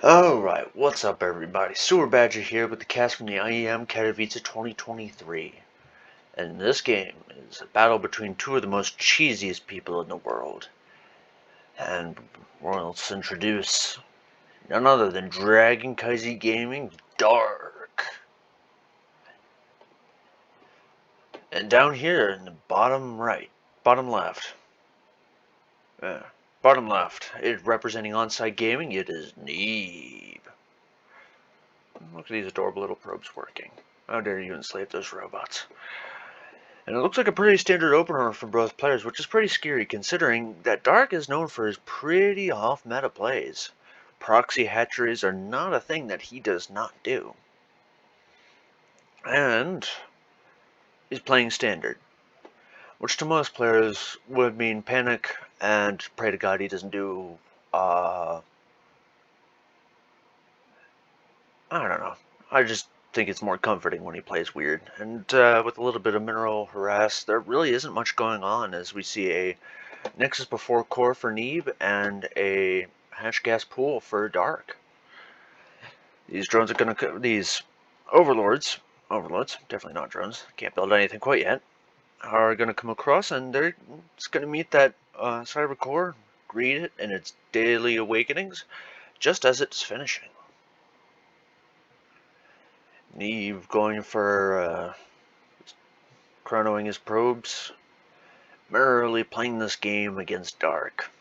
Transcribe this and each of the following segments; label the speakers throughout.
Speaker 1: Alright, what's up everybody? Sewer Badger here with the cast from the IEM Katowice 2023. And this game is a battle between two of the most cheesiest people in the world. And let's introduce none other than Dark-IEM Gaming Dark. And down here in the bottom left, representing on-site gaming, it is Neeb. Look at these adorable little probes working. How dare you enslave those robots. And it looks like a pretty standard opener for both players, which is pretty scary considering that Dark is known for his pretty off-meta plays. Proxy hatcheries are not a thing that he does not do. And he's playing standard, which to most players would mean panic and pray to God he doesn't do, I don't know. I just think it's more comforting when he plays weird. And with a little bit of mineral harass, there really isn't much going on as we see a Nexus before core for Neeb and a hatch gas pool for Dark. These drones are going to, these overlords, definitely not drones, can't build anything quite yet, are going to come across and they're just going to meet that cyber core, greet it in its daily awakenings, just as it's finishing. Neeb going for chronoing his probes, merrily playing this game against Dark.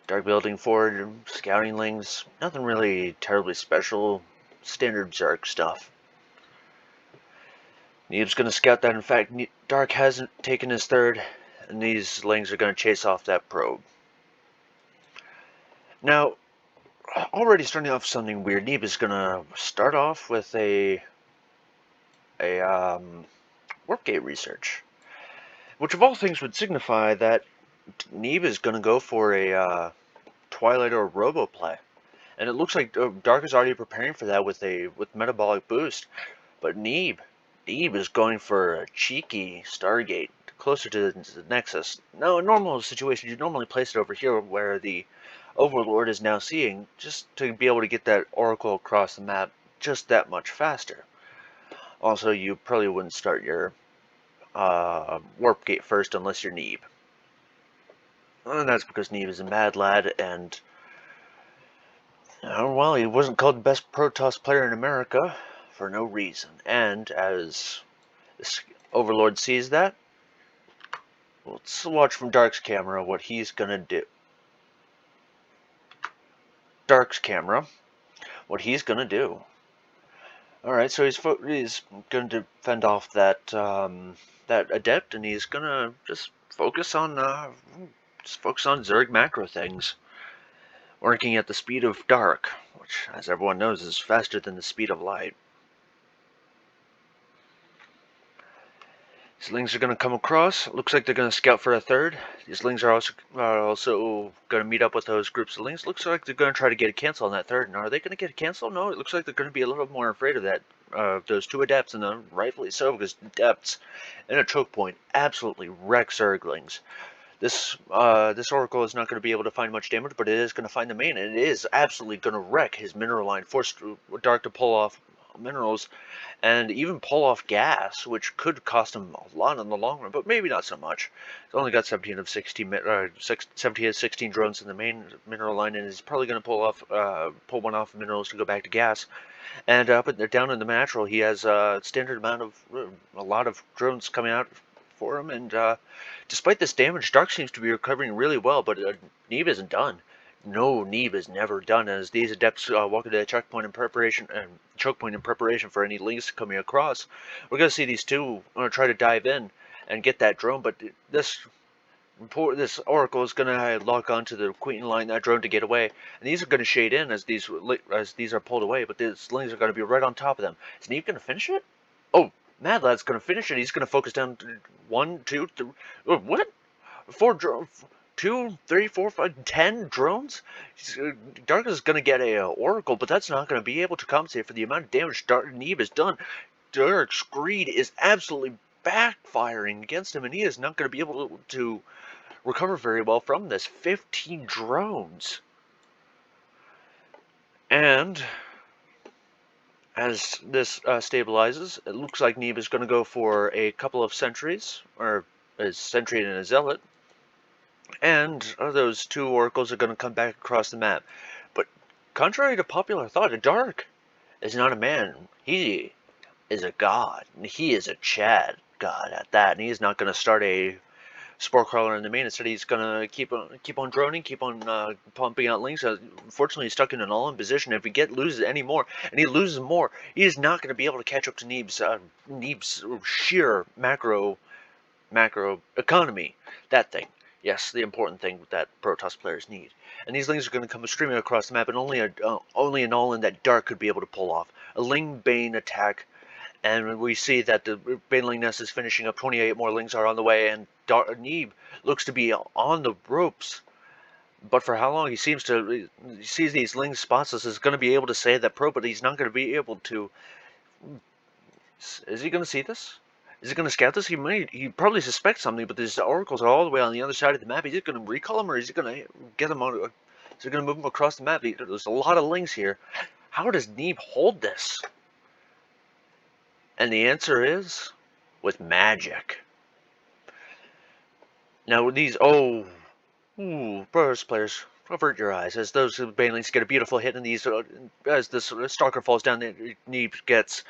Speaker 1: Dark building forward, scouting links, nothing really terribly special, standard Zark stuff. Neeb's going to scout that. In fact, Dark hasn't taken his third, and these lings are going to chase off that probe. Now, already starting off something weird, Neeb is going to start off with a warp gate research, which of all things would signify that Neeb is going to go for a Twilight or Robo play. And it looks like Dark is already preparing for that with metabolic boost. But Neeb is going for a cheeky Stargate closer to the Nexus. Now, in normal situations, you'd normally place it over here where the Overlord is now seeing, just to be able to get that Oracle across the map just that much faster. Also, you probably wouldn't start your warp gate first unless you're Neeb. And that's because Neeb is a mad lad and well, he wasn't called the best Protoss player in America for no reason. And as this Overlord sees that, let's watch from Dark's camera what he's gonna do. Alright, so he's going to fend off that that adept, and he's gonna just focus on Zerg macro things, working at the speed of Dark, which, as everyone knows, is faster than the speed of light. These lings are going to come across. Looks like they're going to scout for a third. These lings are also going to meet up with those groups of lings. Looks like they're going to try to get a cancel on that third. And are they going to get a cancel? No, it looks like they're going to be a little more afraid of that. Those two adepts, and rightfully so, because adepts in a choke point absolutely wreck Zerglings. This Oracle is not going to be able to find much damage, but it is going to find the main, and it is absolutely going to wreck his mineral line, force Dark to pull off minerals and even pull off gas, which could cost him a lot in the long run, but maybe not so much. He's only got 17 of 16, 17 of 16 drones in the main mineral line, and he's probably going to pull one off minerals to go back to gas. And down in the natural, he has a standard amount of a lot of drones coming out for him, and despite this damage, Dark seems to be recovering really well, but Neeb isn't done. No, Neeb is never done, as these adepts walk into the choke point in preparation for any links coming across. We're going to see these two try to dive in and get that drone, but this Oracle is going to lock onto the Queen line, that drone, to get away, and these are going to shade in as these are pulled away, but these lings are going to be right on top of them. Is Neeb going to finish it? Oh, Mad Lad's going to finish it. He's going to focus down 1, 2, 3, what? 4 drones. 2, 3, 4, 5, 10 drones? Dark is going to get a Oracle, but that's not going to be able to compensate for the amount of damage Neeb has done. Dark's greed is absolutely backfiring against him, and he is not going to be able to recover very well from this. 15 drones. And as this stabilizes, it looks like Neeb is going to go for a couple of sentries, or a sentry and a zealot, and those two oracles are going to come back across the map. But contrary to popular thought, Dark is not a man. He is a god. He is a Chad god at that, and he is not going to start a spore crawler in the main. Instead, he's gonna keep on droning, keep on pumping out links. Unfortunately, he's stuck in an all-in position. If he loses any more, and he loses more, he is not going to be able to catch up to Neeb's sheer macro economy. That thing. Yes, the important thing that Protoss players need. And these lings are going to come streaming across the map, and only an all-in that Dark could be able to pull off. A Ling Bane attack, and we see that the Baneling Nest is finishing up. 28 more lings are on the way, and Neeb looks to be on the ropes. But for how long? He sees these lings spots us, is going to be able to save that pro, but he's not going to be able to. Is he going to see this? Is he going to scout this? He probably suspects something, but these oracles are all the way on the other side of the map. Is he going to recall them, or is he going to get them on? Is he going to move them across the map? There's a lot of lings here. How does Neeb hold this? And the answer is with magic. Now these Protoss players, avert your eyes as those banelings get a beautiful hit, and these as this stalker falls down, Neeb gets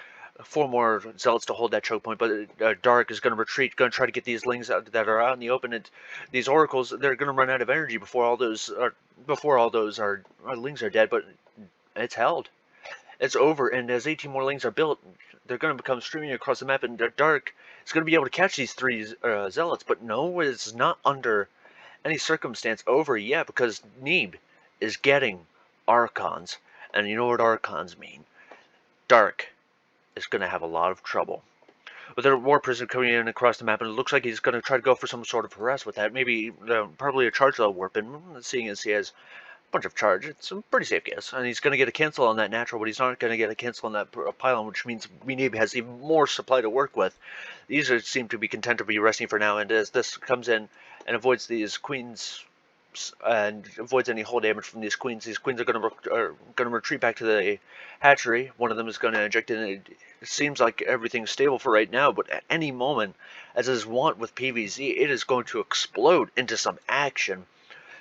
Speaker 1: 4 more zealots to hold that choke point. But Dark is going to retreat, going to try to get these lings out that are out in the open. And these oracles, they're going to run out of energy before all those lings are dead. But it's held. It's over, and as 18 more lings are built, they're going to become streaming across the map, and Dark is going to be able to catch these 3 zealots. But no, it's not under any circumstance over yet, because Neeb is getting Archons, and you know what Archons mean. Dark is going to have a lot of trouble. With their War Prism coming in across the map, and it looks like he's going to try to go for some sort of harass with that. Maybe, probably a charge level warp, and seeing as he has bunch of charge, it's a pretty safe guess. And he's going to get a cancel on that natural, but he's not going to get a cancel on that pylon, which means Neeb has even more supply to work with. These seem to be content to be resting for now, and as this comes in and avoids these queens and avoids any hull damage from these queens are going to retreat back to the hatchery. One of them is going to eject in. It seems like everything's stable for right now, but at any moment, as is wont with PvZ, it is going to explode into some action.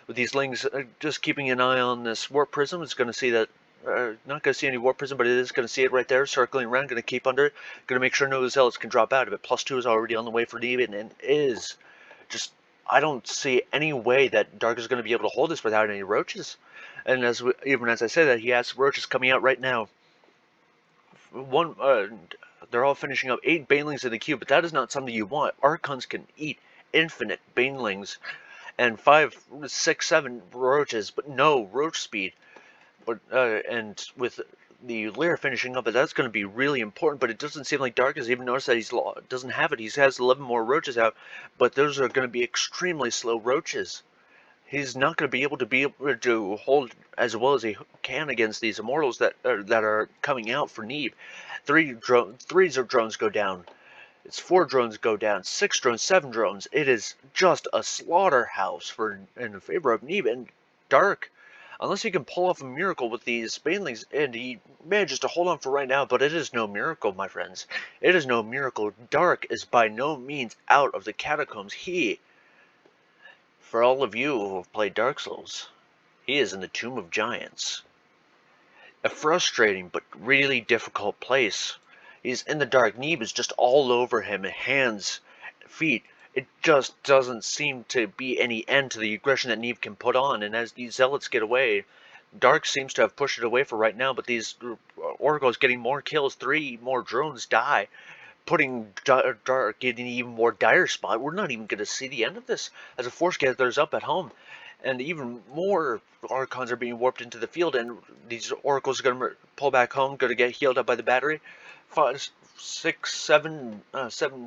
Speaker 1: With these lings, just keeping an eye on this warp prism, is going to see that, not going to see any warp prism, but it is going to see it right there, circling around, going to keep under it, going to make sure no zealots can drop out of it. +2 is already on the way for Neeb, and is just, I don't see any way that Dark is going to be able to hold this without any roaches. And even as I say that, he has roaches coming out right now. They're all finishing up 8 banelings in the queue, but that is not something you want. Archons can eat infinite banelings and 5, 6, 7 roaches, but no roach speed. But and with the Lear finishing up, that's going to be really important. But it doesn't seem like Dark has even noticed that he doesn't have it. He has 11 more roaches out, but those are going to be extremely slow roaches. He's not going to be able to hold as well as he can against these immortals that are coming out for Neeb. 3 drones go down. It's 4 drones go down, 6 drones, 7 drones. It is just a slaughterhouse in favor of Neeb. And Dark, unless he can pull off a miracle with these banelings, and he manages to hold on for right now, but it is no miracle, my friends. It is no miracle. Dark is by no means out of the catacombs. For all of you who have played Dark Souls, he is in the Tomb of Giants. A frustrating but really difficult place. He's in the dark. Neeb is just all over him, hands, feet. It just doesn't seem to be any end to the aggression that Neeb can put on. And as these zealots get away, Dark seems to have pushed it away for right now. But these oracles getting more kills, 3 more drones die, putting Dark in an even more dire spot. We're not even going to see the end of this as a force gathers up at home. And even more Archons are being warped into the field, and these oracles are going to pull back home, going to get healed up by the battery. 5, 6, 7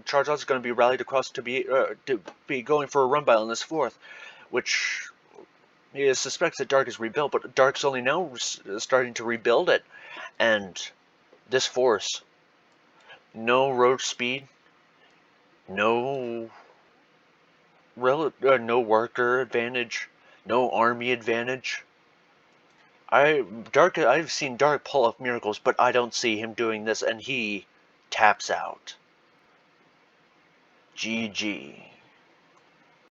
Speaker 1: charge outs are going to be rallied across to be going for a run by on this 4th, which he suspects that Dark is rebuilt, but Dark's only now starting to rebuild it. And this force, no roach speed, no worker advantage, no army advantage. I've seen Dark pull off miracles, but I don't see him doing this, and he taps out. GG.